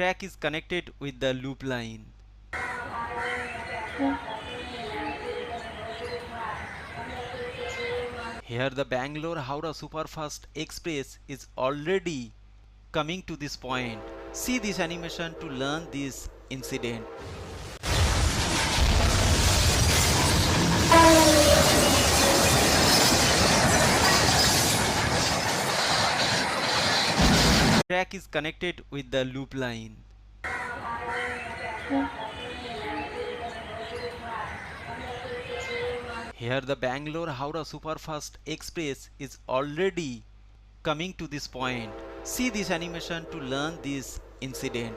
Track is connected with the loop line. Here the Bangalore-Howrah Superfast Express is already coming to this point. See this animation to learn this incident. Track is connected with the loop line. Here the Bangalore-Howrah Superfast Express is already coming to this point. See this animation to learn this incident.